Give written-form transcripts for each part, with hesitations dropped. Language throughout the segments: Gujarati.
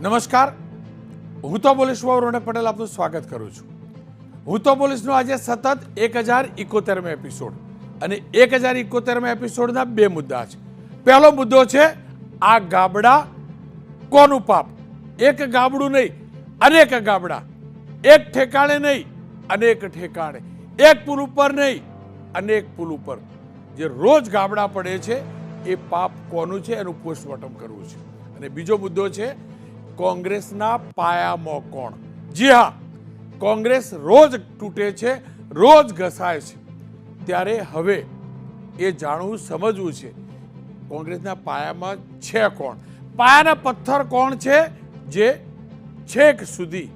નમસ્કાર, હું તો પોલીસ રોનક પટેલ આપનું સ્વાગત કરું છું. હું તો પોલીસનો આજે સતત 1071મો એપિસોડ અને 1071મા એપિસોડના બે મુદ્દા છે. પહેલો મુદ્દો છે આ ગાબડા કોનું પાપ. એક ગાબડું નહીં, અનેક ગાબડા, એક ઠેકાણે નહીં અનેક ઠેકાણે, એક પુલ ઉપર નહીં અનેક પુલ ઉપર જે રોજ ગાબડા પડે છે એ પાપ કોનું છે એનું પોસ્ટમોર્ટમ કરવું છે. અને બીજો મુદ્દો છે કોંગ્રેસના પાયામાં કોણ. જી હા, કોંગ્રેસ રોજ તૂટે છે, રોજ ઘસાય છે, ત્યારે હવે એ જાણવું સમજવું છે કોંગ્રેસના પાયામાં છે કોણ. પાયાના પથ્થર કોણ છે જે છેક સુધી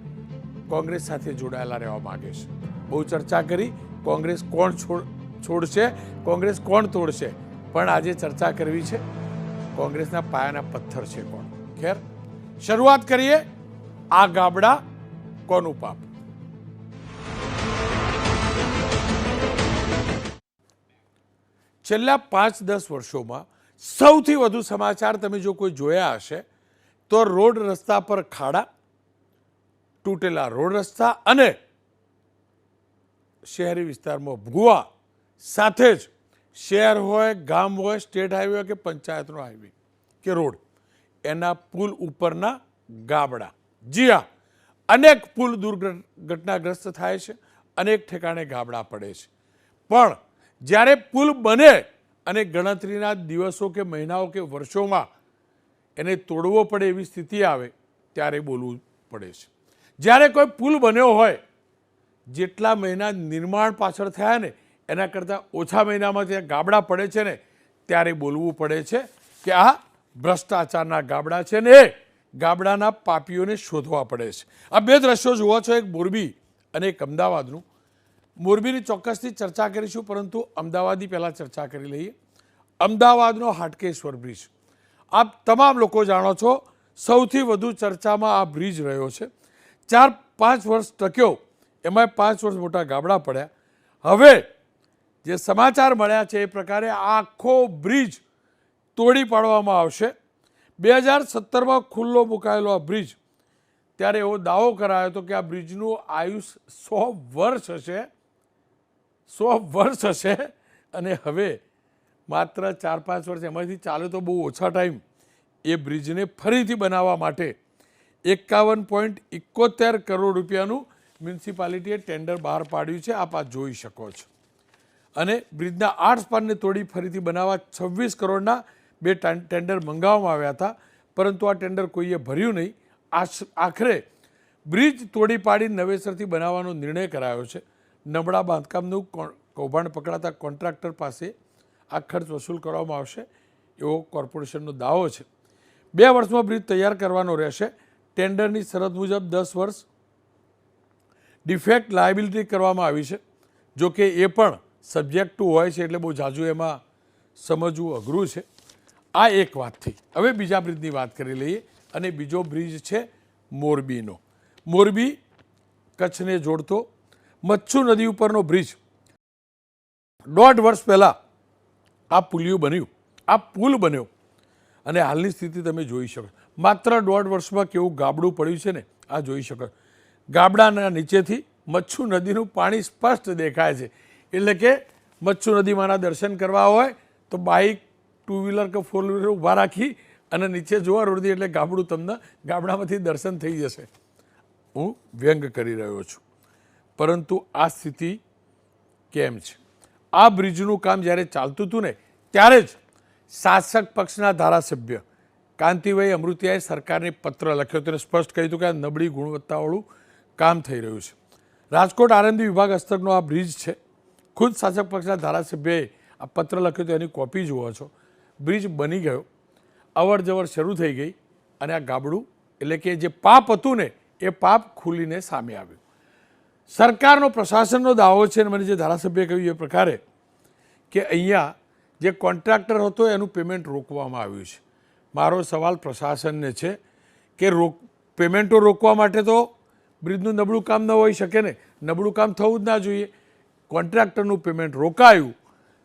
કોંગ્રેસ સાથે જોડાયેલા રહેવા માંગે છે. બહુ ચર્ચા કરી કોંગ્રેસ કોણ છોડશે, કોંગ્રેસ કોણ તોડશે, પણ આજે ચર્ચા કરવી છે કોંગ્રેસના પાયાના પથ્થર છે કોણ. ખેર, શરૂઆત કરીએ આ ગાબડા કોનું પાપ. છેલ્લા 5-10 વર્ષોમાં સૌથી વધુ સમાચાર તમે જો કોઈ જોયા હશે તો રોડ રસ્તા પર ખાડા, તૂટેલા રોડ રસ્તા અને શહેરી વિસ્તારમાં ભૂવા, સાથે જ શહેર હોય, ગામ હોય, સ્ટેટ હાઈવે હોય કે પંચાયતનો હાઈવે કે રોડ, એના પુલ ઉપરના ગાબડા. જી હા, અનેક પુલ દુર્ઘટનાગ્રસ્ત થાય છે, અનેક ઠેકાણે ગાબડા પડે છે. પણ જ્યારે પુલ બને અને ગણતરીના દિવસો કે મહિનાઓ કે વર્ષોમાં એને તોડવો પડે એવી સ્થિતિ આવે ત્યારે બોલવું પડે છે. જ્યારે કોઈ પુલ બન્યો હોય, જેટલા મહિના નિર્માણ પાછળ થયા ને એના કરતાં ઓછા મહિનામાં ત્યાં ગાબડા પડે છે ને ત્યારે બોલવું પડે છે કે આ ભ્રષ્ટાચારના ગાબડા છે ને એ ગાબડાના પાપીઓને શોધવા પડે છે. આ બે દ્રશ્યો જુઓ છો, એક મોરબી અને એક અમદાવાદનું. મોરબીની ચોક્કસથી ચર્ચા કરીશું, પરંતુ અમદાવાદની પહેલાં ચર્ચા કરી લઈએ. અમદાવાદનો હાટકેશ્વર બ્રિજ, આપ તમામ લોકો જાણો છો, સૌથી વધુ ચર્ચામાં આ બ્રિજ રહ્યો છે. 4-5 વર્ષ ટક્યો, એમાં 5 વર્ષ મોટા ગાબડા પડ્યા. હવે જે સમાચાર મળ્યા છે એ પ્રકારે આખો બ્રિજ તોડી પાડવામાં આવશે. 2017માં ખુલ્લો મુકાયેલો આ બ્રિજ, ત્યારે એવો દાવો કરાયો હતો કે આ બ્રિજનું આયુષ 100 વર્ષ હશે, 100 વર્ષ હશે. અને હવે માત્ર 4-5 વર્ષ એમાંથી ચાલે તો બહુ ઓછા ટાઈમ એ બ્રિજને ફરીથી બનાવવા માટે 51.71 કરોડ રૂપિયાનું મ્યુનિસિપાલિટીએ ટેન્ડર બહાર પાડ્યું છે. આપ આ જોઈ શકો છો. અને બ્રિજના 8 સ્પાનને તોડી ફરીથી બનાવવા 26 કરોડના 2 ટેન્ડર મંગાવવામાં આવ્યા હતા, પરંતુ આ ટેન્ડર કોઈએ ભર્યું નહીં. આખરે બ્રિજ તોડી પાડી નવેસરથી બનાવવાનો નિર્ણય કરાયો છે. નબળા બાંધકામનું કૌભાંડ પકડાતા કોન્ટ્રાક્ટર પાસે આ ખર્ચ વસૂલ કરવામાં આવશે એવો કોર્પોરેશનનો દાવો છે. 2 વર્ષમાં બ્રિજ તૈયાર કરવાનો રહેશે. ટેન્ડરની શરત મુજબ 10 વર્ષ ડિફેક્ટ લાયબિલિટી કરવામાં આવી છે. જોકે એ પણ સબ્જેક્ટ ટુ હોય છે, એટલે બહુ ઝાઝું એમાં સમજવું અઘરું છે. આ એક વાત થઈ. હવે બીજા બ્રિજની વાત કરી લઈએ, અને બીજો બ્રિજ છે મોરબીનો. મોરબી કચ્છને જોડતો મચ્છુ નદી ઉપરનો બ્રિજ. 1.5 વર્ષ પહેલાં આ પુલિયું બન્યું, આ પુલ બન્યો, અને હાલની સ્થિતિ તમે જોઈ શકો. માત્ર 1.5 વર્ષમાં કેવું ગાબડું પડ્યું છે ને આ જોઈ શકો. ગાબડાના નીચેથી મચ્છુ નદીનું પાણી સ્પષ્ટ દેખાય છે. એટલે કે મચ્છુ નદીમાંના દર્શન કરવા હોય તો બાઇક, 2 વ્હીલર કે 4 વ્હીલર ઊભા રાખી અને નીચે જોવા રોડથી એટલે ગાબડું તમને ગાબડામાંથી દર્શન થઈ જશે. હું વ્યંગ કરી રહ્યો છું, પરંતુ આ સ્થિતિ કેમ છે? આ બ્રિજનું કામ જ્યારે ચાલતું હતું ને ત્યારે જ શાસક પક્ષના ધારાસભ્ય કાંતિભાઈ અમૃતિયાએ સરકારને પત્ર લખ્યો હતો અને સ્પષ્ટ કહ્યું હતું કે આ નબળી ગુણવત્તાવાળું કામ થઈ રહ્યું છે. રાજકોટ આરએનબી વિભાગ હસ્તકનો આ બ્રિજ છે. ખુદ શાસક પક્ષના ધારાસભ્યએ આ પત્ર લખ્યો તો એની કોપી જુઓ છો. બ્રિજ બની ગયો, અવર જવર શરૂ થઈ ગઈ, અને આ ગાબડું એટલે કે જે પાપ હતું ને એ પાપ ખુલીને સામે આવ્યું. સરકારનો, પ્રશાસનનો દાવો છે, અને મને જે ધારાસભ્યએ કહ્યું એ પ્રકારે કે અહીંયા જે કોન્ટ્રાક્ટર હતો એનું પેમેન્ટ રોકવામાં આવ્યું છે. મારો સવાલ પ્રશાસનને છે કે પેમેન્ટો રોકવા માટે તો બ્રિજનું નબળું કામ ન હોઈ શકે ને, નબળું કામ થવું જ ના જોઈએ. કોન્ટ્રાક્ટરનું પેમેન્ટ રોકાયું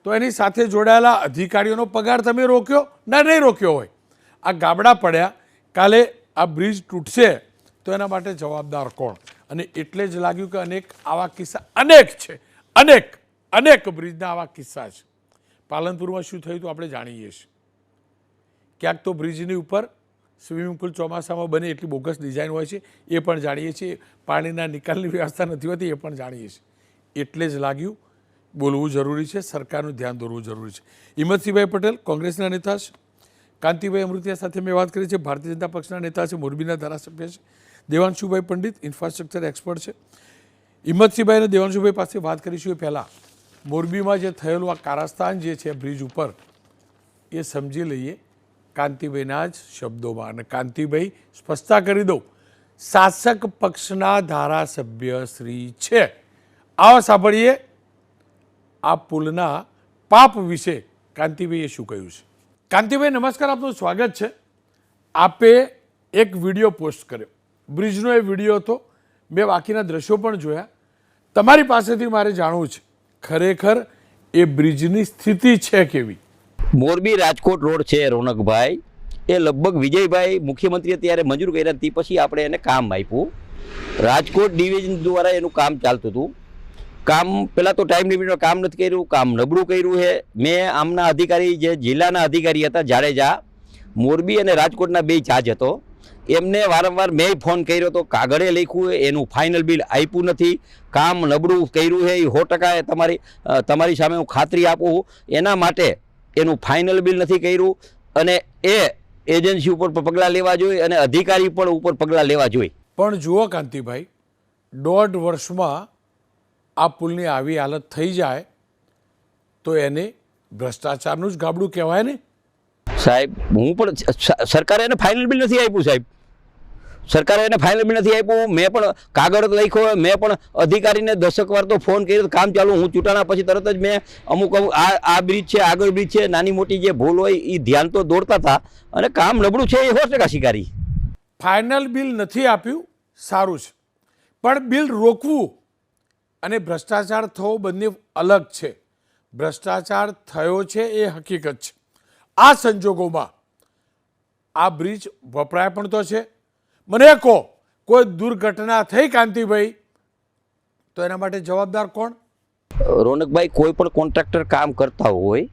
તો એની સાથે જોડાયેલા અધિકારીઓનો પગાર તમે રોક્યો ના નહીં રોક્યો હોય. આ ગાબડા પડ્યા, કાલે આ બ્રિજ તૂટશે તો એના માટે જવાબદાર કોણ? અને એટલે જ લાગ્યું કે અનેક આવા કિસ્સા અનેક છે, અનેક બ્રિજના આવા કિસ્સા છે. પાલનપુરમાં શું થયું તો આપણે જાણીએ છીએ. ક્યાંક તો બ્રિજની ઉપર સ્વિમિંગ પુલ ચોમાસામાં બને એટલી બોગસ ડિઝાઇન હોય છે, એ પણ જાણીએ છીએ. પાણીના નિકાલની વ્યવસ્થા નથી હોતી, એ પણ જાણીએ છીએ. એટલે જ લાગ્યું બોલવું જરૂરી છે, સરકારનું ધ્યાન દોરવું જરૂરી છે. હિંમતસિંહભાઈ પટેલ કોંગ્રેસના નેતા છે. કાંતિભાઈ અમૃતિયા સાથે મેં વાત કરી છે, ભારતીય જનતા પક્ષના નેતા છે, મોરબીના ધારાસભ્ય છે. દેવાંશુભાઈ પંડિત ઇન્ફ્રાસ્ટ્રક્ચર એક્સપર્ટ છે. હિંમતસિંહભાઈ અને દેવાંશુભાઈ પાસે વાત કરીશું એ પહેલાં મોરબીમાં જે થયેલું આ કારસ્તાન જે છે બ્રિજ ઉપર, એ સમજી લઈએ કાંતિભાઈના જ શબ્દોમાં. અને કાંતિભાઈ સ્પષ્ટતા કરી દઉં, શાસક પક્ષના ધારાસભ્ય શ્રી છે. આવો સાંભળીએ આ પુલના પાપ વિશે કાંતિભાઈએ શું કહ્યું છે. કાંતિભાઈ નમસ્કાર, આપનું સ્વાગત છે. આપે એક વિડીયો પોસ્ટ કર્યો, બ્રિજનો એ વિડીયો હતો, મેં બાકીના દ્રશ્યો પણ જોયા. તમારી પાસેથી મારે જાણવું છે ખરેખર એ બ્રિજની સ્થિતિ છે કેવી? મોરબી રાજકોટ રોડ છે રોનકભાઈ, એ લગભગ વિજયભાઈ મુખ્યમંત્રીએ ત્યારે મંજૂર કર્યા તે પછી આપણે એને કામ આપ્યું. રાજકોટ ડિવિઝન દ્વારા એનું કામ ચાલતું હતું. કામ પહેલાં તો ટાઈમ લિમિટમાં કામ નથી કર્યું, કામ નબળું કર્યું છે. મેં આમના અધિકારી જે જિલ્લાના અધિકારી હતા જાડેજા, મોરબી અને રાજકોટના બે ચાર્જ હતો, એમને વારંવાર મેં ફોન કર્યો હતો, કાગળે લખ્યું હોય, એનું ફાઇનલ બિલ આપ્યું નથી, કામ નબળું કર્યું છે એ 100% તમારી સામે હું ખાતરી આપું. એના માટે એનું ફાઇનલ બિલ નથી કર્યું અને એ એજન્સી ઉપર પગલાં લેવા જોઈએ અને અધિકારી પણ ઉપર પગલાં લેવા જોઈએ. પણ જુઓ કાંતિભાઈ, 1.5 વર્ષમાં આ પુલની આવી હાલત થઈ જાય તો એને ભ્રષ્ટાચારનું જ ગાબડું કહેવાય ને સાહેબ. હું પણ સરકારે એને ફાઇનલ બિલ નથી આપ્યું સાહેબ, સરકારે એને ફાઇનલ બિલ નથી આપ્યું. મેં પણ કાગળ લખ્યો, મેં પણ અધિકારીને 10 વાર તો ફોન કર્યો, કામ ચાલુ. હું ચૂંટાણા પછી તરત જ મેં અમુક આ બ્રિજ છે, આગળ બ્રિજ છે, નાની મોટી જે ભૂલ હોય એ ધ્યાન તો દોરતા હતા અને કામ નબળું છે એ 100% સ્વીકારી. ફાઇનલ બિલ નથી આપ્યું, સારું છે, પણ બિલ રોકવું અને ભ્રષ્ટાચાર થવો બંને અલગ છે. ભ્રષ્ટાચાર થયો છે એ હકીકત છે. આ સંજોગોમાં આ બ્રિજ વપરાય પણ તો છે. મને કહો, કોઈ દુર્ઘટના થઈ કાંતિભાઈ તો એના માટે જવાબદાર કોણ? રોનકભાઈ, કોઈ પણ કોન્ટ્રાક્ટર કામ કરતા હોય,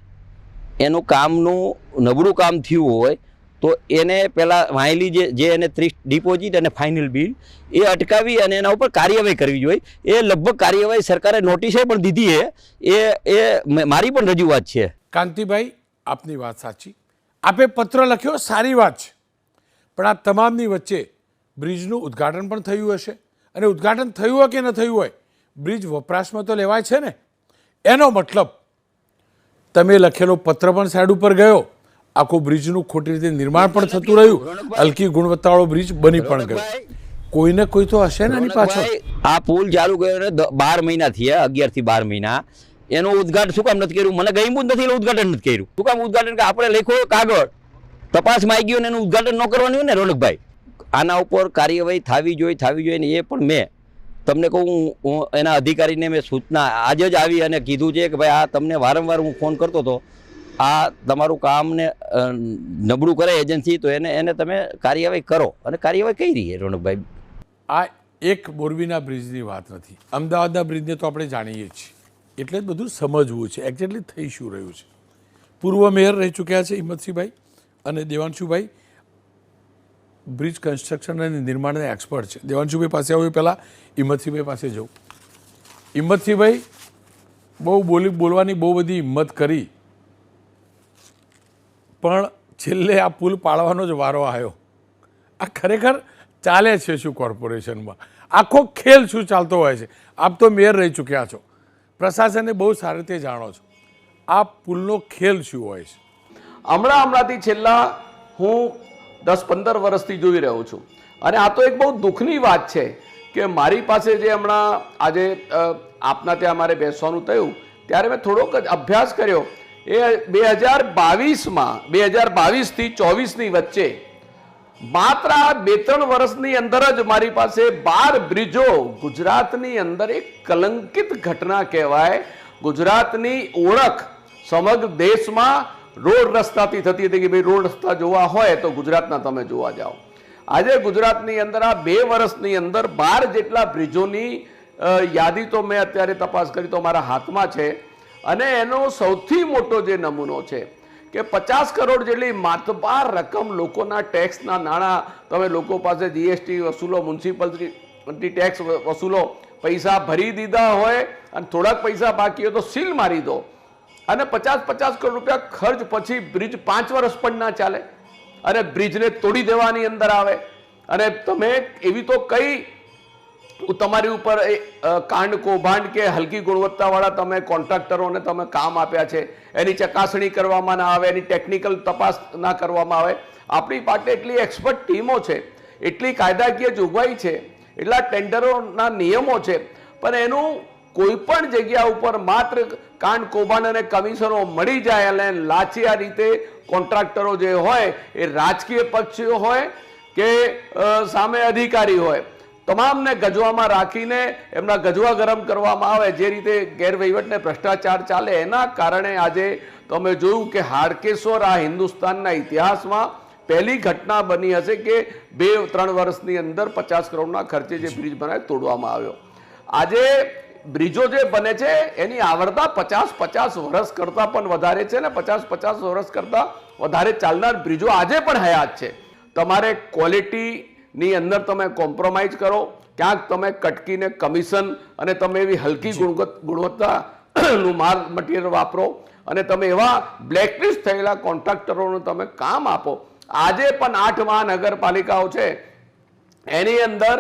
એનું કામનું નબળું કામ થયું હોય તો એને પહેલાં વાયેલી જે એને 30 ડિપોઝિટ અને ફાઇનલ બિલ એ અટકાવી અને એના ઉપર કાર્યવાહી કરવી જોઈએ. એ લગભગ કાર્યવાહી સરકારે નોટિસે પણ દીધી છે. એ મારી પણ રજૂઆત છે. કાંતિભાઈ, આપની વાત સાચી, આપે પત્ર લખ્યો, સારી વાત છે, પણ આ તમામની વચ્ચે બ્રિજનું ઉદ્ઘાટન પણ થયું હશે અને ઉદ્ઘાટન થયું હોય કે ન થયું હોય, બ્રિજ વપરાશમાં તો લેવાય છે ને. એનો મતલબ તમે લખેલો પત્ર પણ સાઈડ ઉપર ગયો, આખું બ્રિજનું ખોટી રીતે નિર્માણ પણ થતું રહ્યું, હલકી ગુણવત્તાવાળો બ્રિજ બની પણ ગયો. કોઈને કોઈ તો હશે ને આની પાછળ. આ પુલ ચાલુ કર્યો 12 મહિના થયા, 11 થી 12 મહિના. એનું ઉદ્ઘાટન શું કામ નથી કર્યું? મને ગમ્યું જ નથી એટલે ઉદ્ઘાટન નથી કર્યું. શું કામ ઉદ્ઘાટન? કે આપણે લખ્યો કાગળ, તપાસમાં આવી ગયો ને એનું ઉદ્ઘાટન ન કરવાનું હોય ને રોનકભાઈ. આના ઉપર કાર્યવાહી થવી જોઈએ ને એ પણ મેં તમને કહું, હું એના અધિકારીને મેં સૂચના આજે જ આવી અને કીધું છે કે ભાઈ આ તમને વારંવાર હું ફોન કરતો હતો, આ તમારું કામને નબળું કરે એજન્સી, તો એને તમે કાર્યવાહી કરો અને કાર્યવાહી કઈ રહી રોનકભાઈ. આ એક મોરબીના બ્રિજની વાત નથી, અમદાવાદના બ્રિજને તો આપણે જાણીએ છીએ, એટલે જ બધું સમજવું છે એક્ઝેક્ટલી થઈ શું રહ્યું છે. પૂર્વ મેયર રહી ચૂક્યા છે હિંમતસિંહભાઈ અને દેવાંશુભાઈ, બ્રિજ કન્સ્ટ્રક્શન અને નિર્માણના એક્સપર્ટ છે. દેવાંશુભાઈ પાસે આવ્યું પહેલાં હિંમતસિંહભાઈ પાસે જવું. હિંમતસિંહભાઈ, બોલવાની બહુ બધી હિંમત કરી, પણ છેલ્લે આ પુલ પાડવાનો જ વારો આવ્યો. આ ખરેખર ચાલે છે શું કોર્પોરેશનમાં? આખો ખેલ શું ચાલતો હોય છે? આપ તો મેયર રહી ચૂક્યા છો, પ્રશાસનને બહુ સારી રીતે જાણો છો, આ પુલનો ખેલ શું હોય છે? હમણાંથી છેલ્લા હું 10-15 વર્ષથી જોઈ રહ્યો છું અને આ તો એક બહુ દુઃખની વાત છે કે મારી પાસે જે હમણાં આજે આપના ત્યાં મારે બેસવાનું થયું ત્યારે મેં થોડોક જ અભ્યાસ કર્યો. એ 2022 થી 24ની વચ્ચે માત્ર 2-3 વર્ષની અંદર જ મારી પાસે 12 બ્રિજો ગુજરાતની અંદર એક કલંકિત ઘટના કહેવાય. ગુજરાતની ઓળખ સમગ્ર દેશમાં રોડ રસ્તાથી થતી હતી કે ભાઈ રોડ રસ્તા જોવા હોય તો ગુજરાતના તમે જોવા જાઓ. આજે ગુજરાતની અંદર આ 2 વર્ષની અંદર 12 જેટલા બ્રિજોની યાદી તો મેં અત્યારે તપાસ કરી તો મારા હાથમાં છે, અને એનો સૌથી મોટો જે નમૂનો છે કે 50 કરોડ જેટલી માતબાર રકમ લોકોના ટેક્સના નાણાં, તમે લોકો પાસે જીએસટી વસૂલો, મ્યુનિસિપાલિટી ટેક્સ વસૂલો, પૈસા ભરી દીધા હોય અને થોડાક પૈસા બાકી હોય તો સીલ મારી દો, અને 50 કરોડ રૂપિયા ખર્ચ પછી બ્રિજ 5 વર્ષ પણ ના ચાલે અને બ્રિજને તોડી દેવાની અંદર આવે. અને તમે એવી તો કઈ તમારી ઉપર કાંડ કૌભાંડ કે હલકી ગુણવત્તાવાળા તમે કોન્ટ્રાક્ટરોને તમે કામ આપ્યા છે, એની ચકાસણી કરવામાં ના આવે, એની ટેકનિકલ તપાસ ના કરવામાં આવે. આપણી પાસે એટલી એક્સપર્ટ ટીમો છે, એટલી કાયદાકીય જોગવાઈ છે, એટલા ટેન્ડરોના નિયમો છે, પણ એનું કોઈ પણ જગ્યા ઉપર માત્ર કાંડ કૌભાંડ અને કમિશનો મળી જાય અને લાચિયા રીતે કોન્ટ્રાક્ટરો જે હોય એ રાજકીય પક્ષીઓ હોય કે સામે અધિકારી હોય, તમામને ગજવામાં રાખીને એમના ગજવા ગરમ કરવામાં આવે. જે રીતે ગેરવહીવટ ને ભ્રષ્ટાચાર ચાલે એના કારણે આજે તમે જોયું કે હાડકેશ્વર આ હિન્દુસ્તાનના ઇતિહાસમાં પહેલી ઘટના બની હશે કે 2-3 વર્ષની અંદર 50 કરોડના ખર્ચે જે બ્રિજ બનાવે તોડવામાં આવ્યો. આજે બ્રિજો જે બને છે એની આવરદા 50 વર્ષ કરતા પણ વધારે છે, ને 50 વર્ષ કરતા વધારે ચાલનાર બ્રિજો આજે પણ હયાત છે. તમારે ક્વોલિટીની અંદર તમે કોમ્પ્રોમાઇઝ કરો, ક્યાંક તમે કટકીને કમિશન અને તમે એવી હલકી ગુણવત્તાનું માલ મટીરિયલ વાપરો અને તમે એવા બ્લેકલિસ્ટ થયેલા કોન્ટ્રાક્ટરોને તમે કામ આપો. આજે પણ 8 મહાનગરપાલિકાઓ છે, એની અંદર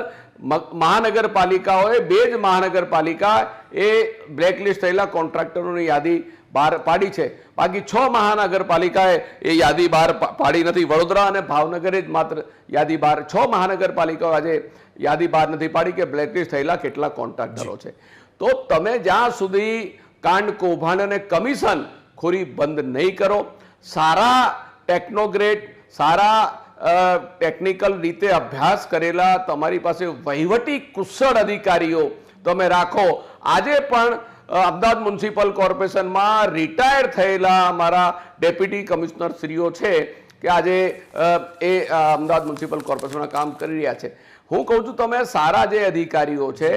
મહાનગરપાલિકાઓએ 2 જ મહાનગરપાલિકા એ બ્લેકલિસ્ટ થયેલા કોન્ટ્રાક્ટરોની યાદી બહાર પાડી છે. બાકી 6 મહાનગરપાલિકાએ એ યાદી બહાર પાડી નથી. વડોદરા અને ભાવનગરે જ માત્ર યાદી બહાર, 6 મહાનગરપાલિકાઓ આજે યાદી બહાર નથી પાડી કે બ્લેકલિસ્ટ થયેલા કેટલા કોન્ટ્રાક્ટરો છે. તો તમે જ્યાં સુધી કાંડ કૌભાંડ અને કમિશન ખોરી બંધ નહીં કરો, સારા ટેકનોગ્રેટ, સારા ટેકનિકલ રીતે અભ્યાસ કરેલા તમારી પાસે વહીવટી કુશળ અધિકારીઓ તમે રાખો. આજે પણ અમદાવાદ મ્યુનિસિપલ કોર્પોરેશનમાં રિટાયર થયેલા અમારા ડેપ્યુટી કમિશનર શ્રીઓ છે કે આજે એ અમદાવાદ મ્યુનિસિપલ કોર્પોરેશનના કામ કરી રહ્યા છે. હું કહું છું તમે સારા જે અધિકારીઓ છે,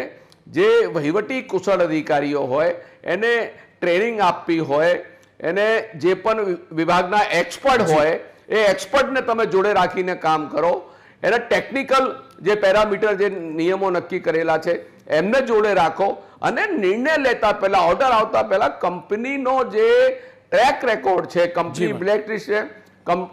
જે વહીવટી કુશળ અધિકારીઓ હોય, એને ટ્રેનિંગ આપવી હોય, એને જે પણ વિભાગના એક્સપર્ટ હોય એ એક્સપર્ટને તમે જોડે રાખીને કામ કરો. એના ટેકનિકલ જે પેરામીટર, જે નિયમો નક્કી કરેલા છે એમને જોડે રાખો, અને નિર્ણય લેતા પહેલા, ઓર્ડર આવતા પહેલા કંપનીનો જે ટ્રેક રેકોર્ડ છે, કંપની બ્લેકલિસ્ટ છે,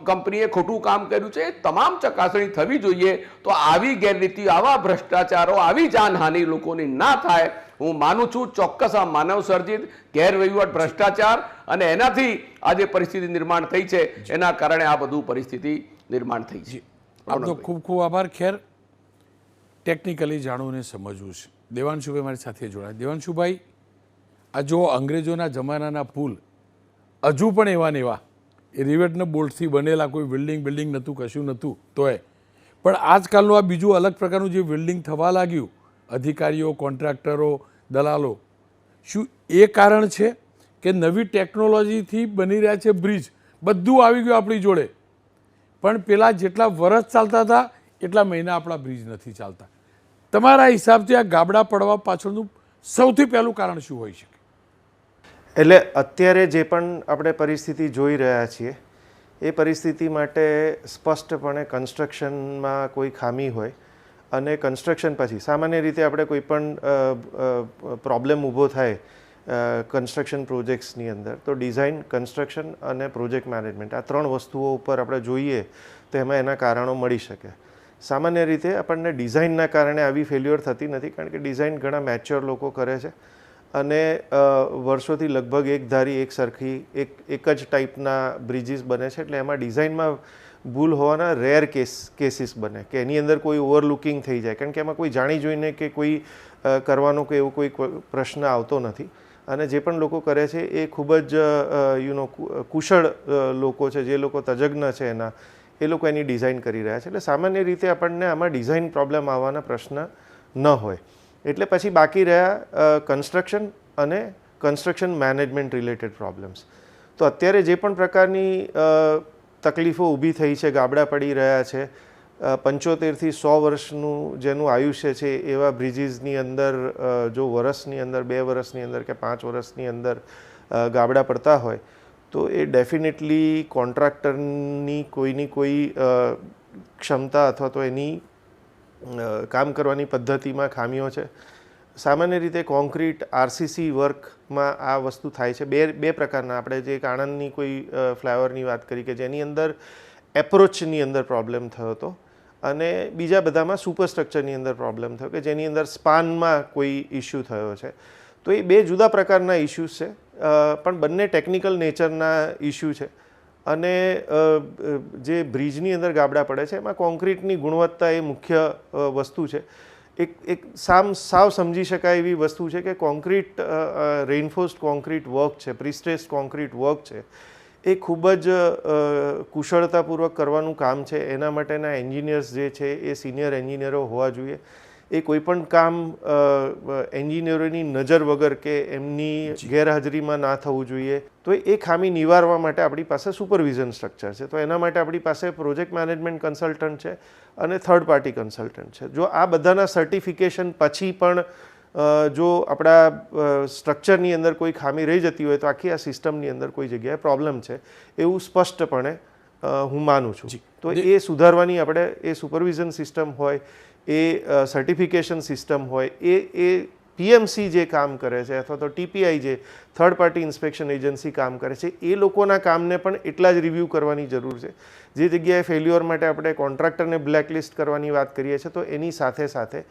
કંપનીએ ખોટું કામ કર્યું છે, એ તમામ ચકાસણી થવી જોઈએ. તો આવી ગેરરીતિ, આવા ભ્રષ્ટાચારો, આવી જાનહાનિ લોકોની ના થાય. હું માનું છું ચોક્કસ આ માનવ સર્જિત ગેરવહીવટ, ભ્રષ્ટાચાર અને એનાથી આ જે પરિસ્થિતિ નિર્માણ થઈ છે એના કારણે આ બધું પરિસ્થિતિ નિર્માણ થઈ છે. આપનો ખૂબ ખૂબ આભાર. ખેર, ટેકનિકલી જાણવું ને સમજવું છે. દેવાંશુભાઈ મારી સાથે જોડાય. દેવાંશુભાઈ, આ જો અંગ્રેજોના જમાનાના પુલ હજુ પણ એવા ને એવા, એ રિવેટના બોલ્ટથી બનેલા, કોઈ બિલ્ડિંગ નહોતું, કશું નહોતું તોય, પણ આજકાલનું આ બીજું અલગ પ્રકારનું જે બિલ્ડિંગ થવા લાગ્યું, અધિકારીઓ, કોન્ટ્રાક્ટરો, દલાલો, શું એ કારણ છે કે નવી ટેકનોલોજીથી બની રહ્યા છે બ્રિજ? બધું આવી ગયું આપણી જોડે, પણ પેલા જેટલા વર્ષ ચાલતા હતા એટલા મહિના આપણા બ્રિજ નથી ચાલતા. તમારા હિસાબથી આ ગાબડા પડવા પાછળનું સૌથી પહેલું કારણ શું હોઈ શકે? એટલે અત્યારે જે પણ આપણે પરિસ્થિતિ જોઈ રહ્યા છીએ એ પરિસ્થિતિ માટે સ્પષ્ટપણે કન્સ્ટ્રક્શનમાં કોઈ ખામી હોય, અને કન્સ્ટ્રક્શન પછી સામાન્ય રીતે આપણે કોઈ પણ પ્રોબ્લેમ ઊભો થાય કન્સ્ટ્રક્શન પ્રોજેક્ટ્સની અંદર, તો ડિઝાઇન, કન્સ્ટ્રક્શન અને પ્રોજેક્ટ મેનેજમેન્ટ, આ 3 વસ્તુઓ ઉપર આપણે જોઈએ તો એમાં એના કારણો મળી શકે. સામાન્ય રીતે આપણને ડિઝાઇનના કારણે આવી ફેલ્યુઅર થતી નથી, કારણ કે ડિઝાઇન ઘણા મેચ્યોર લોકો કરે છે અને વર્ષોથી લગભગ એકધારી, એક સરખી, એક જ ટાઈપના બ્રિજીસ બને છે. એટલે એમાં ડિઝાઇનમાં ભૂલ હોવાના રેર કેસીસ બને કે એની અંદર કોઈ ઓવરલુકિંગ થઈ જાય, કારણ કે એમાં કોઈ જાણી જોઈને કે કોઈ કરવાનો કે એવો કોઈ પ્રશ્ન આવતો નથી. અને જે પણ લોકો કરે છે એ ખૂબ જ કુશળ લોકો છે, જે લોકો તજજ્ઞ છે એના, એ લોકો એની ડિઝાઇન કરી રહ્યા છે. એટલે સામાન્ય રીતે આપણને આમાં ડિઝાઇન પ્રોબ્લેમ આવવાના પ્રશ્ન ન હોય. એટલે પછી બાકી રહ્યા કન્સ્ટ્રક્શન અને કન્સ્ટ્રક્શન મેનેજમેન્ટ રિલેટેડ પ્રોબ્લેમ્સ. તો અત્યારે જે પણ પ્રકારની તકલીફો ઊભી થઈ છે, ગાબડા પડી રહ્યા છે, 75થી 100 વર્ષનું જેનું આયુષ્ય છે એવા બ્રિજીસની અંદર જો વર્ષની અંદર 2 વર્ષની અંદર કે 5 વર્ષની અંદર ગાબડા પડતા હોય તો એ ડેફિનેટલી કોન્ટ્રાક્ટરની કોઈની કોઈ ક્ષમતા અથવા તો એની કામ કરવાની પદ્ધતિમાં ખામીઓ છે. સામાન્ય રીતે કોન્ક્રીટ આરસીસી વર્કમાં આ વસ્તુ થાય છે. બે પ્રકારના, આપણે જે એક આણંદની કોઈ ફ્લાયઓવરની વાત કરી કે જેની અંદર એપ્રોચની અંદર પ્રોબ્લેમ થયો હતો અને બીજા બધામાં સુપરસ્ટ્રક્ચરની અંદર પ્રોબ્લેમ થયો કે જેની અંદર સ્પાનમાં કોઈ ઇસ્યુ થયો છે. તો એ બે જુદા પ્રકારના ઇસ્યુઝ છે, પણ બંને ટેકનિકલ નેચરના ઇસ્યુ છે. અને જે બ્રિજની અંદર ગાબડા પડે છે એમાં કોન્ક્રીટની ગુણવત્તા એ મુખ્ય વસ્તુ છે. એક સાવ સમજી શકાય એવી વસ્તુ છે કે કોન્ક્રીટ રેઇનફોર્સ્ડ કોન્ક્રીટ વર્ક છે, પ્રિસ્ટ્રેસ્ડ કોન્ક્રીટ વર્ક છે, એ ખૂબ જ કુશળતાપૂર્વક કરવાનું કામ છે. એના માટેના એન્જિનિયર્સ જે છે એ સિનિયર એન્જિનિયરો હોવા જોઈએ. એ કોઈપણ કામ એન્જિનિયરોની નજર વગર કે એમની ગેરહાજરીમાં ના થવું જોઈએ. તો એ ખામી નિવારવા માટે આપણી પાસે સુપરવિઝન સ્ટ્રક્ચર છે. તો એના માટે આપણી પાસે પ્રોજેક્ટ મેનેજમેન્ટ કન્સલ્ટન્ટ છે અને થર્ડ પાર્ટી કન્સલ્ટન્ટ છે. જો આ બધાના સર્ટિફિકેશન પછી પણ જો આપણા સ્ટ્રક્ચરની અંદર કોઈ ખામી રહી જતી હોય તો આખી આ સિસ્ટમની અંદર કોઈ જગ્યાએ પ્રોબ્લેમ છે એવું સ્પષ્ટપણે હું માનું છું. તો એ સુધારવાની આપણે એ સુપરવિઝન સિસ્ટમ હોય, એ સર્ટિફિકેશન સિસ્ટમ હોય, એ પીએમસી જે કામ કરે છે અથવા તો ટીપીઆઈ જે થર્ડ પાર્ટી ઇન્સ્પેક્શન એજન્સી કામ કરે છે એ લોકોના કામને પણ એટલા જ રિવ્યૂ કરવાની જરૂર છે. જે જગ્યાએ ફેલ્યુઅર માટે આપણે કોન્ટ્રાક્ટરને બ્લેકલિસ્ટ કરવાની વાત કરીએ છીએ તો એની સાથે સાથે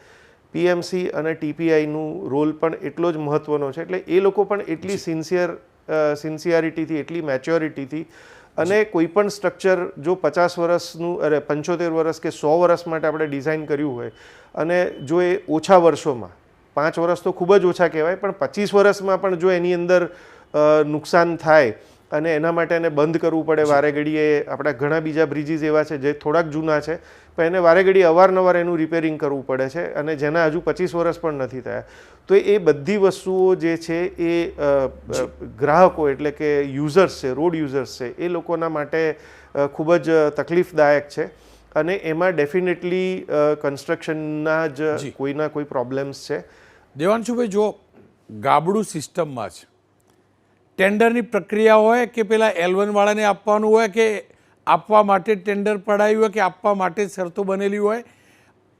પીએમસી અને ટીપીઆઈનું રોલ પણ એટલો જ મહત્ત્વનો છે. એટલે એ લોકો પણ એટલી સિન્સિયરિટીથી, એટલી મેચ્યોરિટીથી અને કોઈપણ સ્ટ્રક્ચર જો 50 વર્ષનું 75 વર્ષ કે 100 વર્ષ માટે આપણે ડિઝાઇન કર્યું હોય અને જો એ ઓછા વર્ષોમાં, 5 વર્ષ તો ખૂબ જ ઓછા કહેવાય, પણ 25 વર્ષમાં પણ જો એની અંદર નુકસાન થાય અને એના માટે એને બંધ કરવું પડે વારે ઘડીએ. આપણા ઘણા બીજા બ્રિજીસ એવા છે જે થોડાક જૂના છે પણ એને વારે ઘડી અવારનવાર એનું રિપેરિંગ કરવું પડે છે અને જેના હજુ 25 વર્ષ પણ નથી થયા. તો એ બધી વસ્તુઓ જે છે એ ગ્રાહકો એટલે કે યુઝર્સ છે, રોડ યુઝર્સ છે, એ લોકોના માટે ખૂબ જ તકલીફદાયક છે. અને એમાં ડેફિનેટલી કન્સ્ટ્રક્શનના જ કોઈના કોઈ પ્રોબ્લેમ્સ છે. દેવાંશુભાઈ, જો ગાબડું સિસ્ટમમાં છે, ટેન્ડરની પ્રક્રિયા હોય કે પેલા L1 વાળાને આપવાનું હોય કે આપવા માટે ટેન્ડર પડાયું હોય કે આપવા માટે શરતો બનેલી હોય,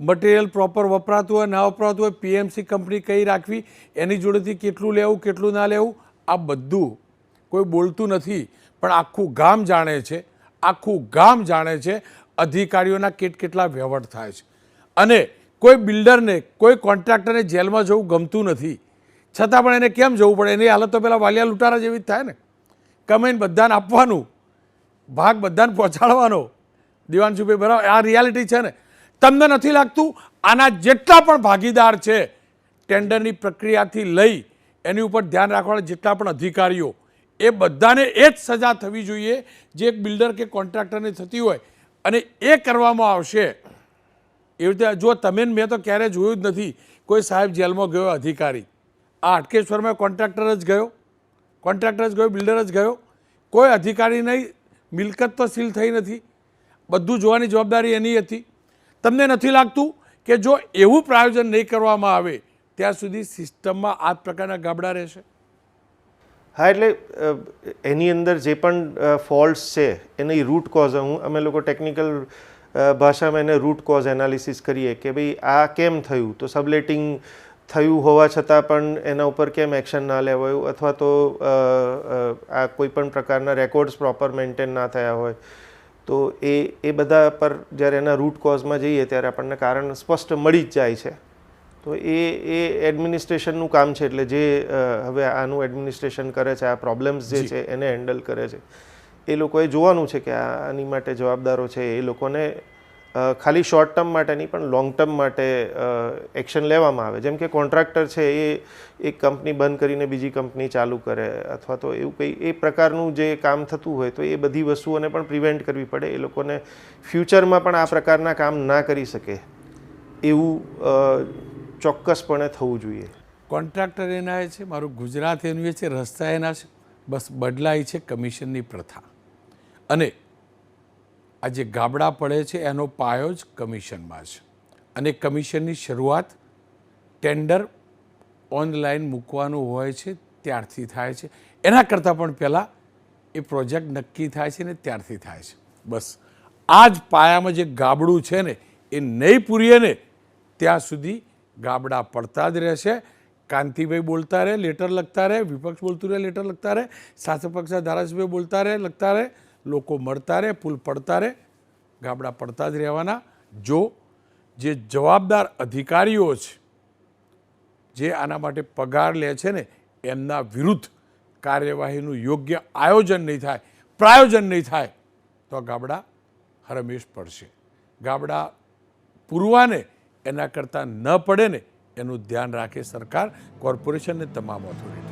મટીરિયલ પ્રોપર વપરાતું હોય ના વપરાતું હોય, પીએમસી કંપની કઈ રાખવી, એની જોડેથી કેટલું લેવું કેટલું ના લેવું, આ બધું કોઈ બોલતું નથી પણ આખું ગામ જાણે છે. આખું ગામ જાણે છે અધિકારીઓના કેટલા વહીવટ થાય છે. અને કોઈ બિલ્ડરને, કોઈ કોન્ટ્રાક્ટરને જેલમાં જવું ગમતું નથી, છતાં પણ એને કેમ જવું પડે? એની હાલત તો પેલા વાલિયા લૂંટારા જેવી જ થાય ને. કમાઈને બધાને આપવાનું, ભાગ બધાને પહોંચાડવાનો. દેવાંશુભાઈ, બરાબર? આ રિયાલિટી છે ને. તમને નથી લાગતું આના જેટલા પણ ભાગીદાર છે ટેન્ડરની પ્રક્રિયાથી લઈ એની ઉપર ધ્યાન રાખવાના જેટલા પણ અધિકારીઓ, એ બધાને એ જ સજા થવી જોઈએ જે એક બિલ્ડર કે કોન્ટ્રાક્ટરને થતી હોય, અને એ કરવામાં આવશે. એવી રીતે જો તમે મેં તો ક્યારેય જોયું જ નથી કોઈ સાહેબ જેલમાં ગયો અધિકારી. આ હાટકેશ્વરમાં કોન્ટ્રાક્ટર જ ગયો, બિલ્ડર જ ગયો, કોઈ અધિકારી નહીં. મિલકત તો સીલ થઈ નથી, બધું જોવાની જવાબદારી એની હતી. તમને નથી લાગતું કે જો એવું પ્રાયોજન નહીં કરવામાં આવે ત્યાં સુધી સિસ્ટમમાં આ પ્રકારના ગાબડા રહેશે? હા, એટલે એની અંદર જે પણ ફોલ્ટ્સ છે એની રૂટ કોઝ અમે લોકો ટેકનિકલ ભાષામાં એને રૂટ કોઝ એનાલિસિસ કરીએ કે ભાઈ આ કેમ થયું. તો સબલેટિંગ થયું હોવા છતાં પણ એના ઉપર કેમ એક્શન ના લેવાયું, અથવા તો આ કોઈપણ પ્રકારના રેકોર્ડ્સ પ્રોપર મેન્ટેન ના થયા હોય. તો એ બધા પર જ્યારે એના રૂટ કોઝમાં જઈએ ત્યારે આપણને કારણ સ્પષ્ટ મળી જ જાય છે. તો એ એડમિનિસ્ટ્રેશનનું કામ છે. એટલે જે હવે આનું એડમિનિસ્ટ્રેશન કરે છે, આ પ્રોબ્લેમ્સ જે છે એને હેન્ડલ કરે છે, એ લોકોએ જોવાનું છે કે આની માટે જવાબદારો છે એ લોકોને ખાલી શોર્ટ ટર્મ માટે નહીં પણ લોંગ ટર્મ માટે એક્શન લેવામાં આવે. જેમ કે કોન્ટ્રાક્ટર છે એ એક કંપની બંધ કરીને બીજી કંપની ચાલુ કરે, અથવા તો એવું કંઈ એ પ્રકારનું જે કામ થતું હોય તો એ બધી વસ્તુઓને પણ પ્રિવેન્ટ કરવી પડે. એ લોકોને ફ્યુચરમાં પણ આ પ્રકારના કામ ના કરી શકે એવું ચોક્કસપણે થવું જોઈએ. કોન્ટ્રાક્ટર એના છે, મારું ગુજરાત એનું એ છે, રસ્તા એના છે, બસ બદલાઈ છે કમિશનની પ્રથા. અને આ જે ગાબડા પડે છે એનો પાયો જ કમિશનમાં છે અને કમિશનની શરૂઆત ટેન્ડર ઓનલાઈન મૂકવાનું હોય છે ત્યારથી થાય છે. એના કરતાં પણ પહેલાં એ પ્રોજેક્ટ નક્કી થાય છે ને ત્યારથી થાય છે. બસ આ જ પાયામાં જે ગાબડું છે ને એ નહીં પૂરીએ ને ત્યાં સુધી ગાબડા પડતા જ રહેશે. કાંતિભાઈ બોલતા રહે, લેટર લખતા રહે, વિપક્ષ બોલતું રહે, લેટર લખતા રહે, શાસક પક્ષના ધારાસભ્યો બોલતા રહે, લખતા રહે, લોકો મળતા રહે, પુલ પડતા રહે, ગાબડા પડતા જ રહેવાના. જો જે જવાબદાર અધિકારીઓ છે, જે આના માટે પગાર લે છે ને, એમના વિરુદ્ધ કાર્યવાહીનું યોગ્ય આયોજન નહીં થાય, પ્રાયોજન નહીં થાય તો આ ગાબડા હરમેશ પડશે. ગાબડા પૂરવાને એના કરતાં ન પડે ને એનું ધ્યાન રાખે સરકાર, કોર્પોરેશન ને તમામ ઓથોરિટી.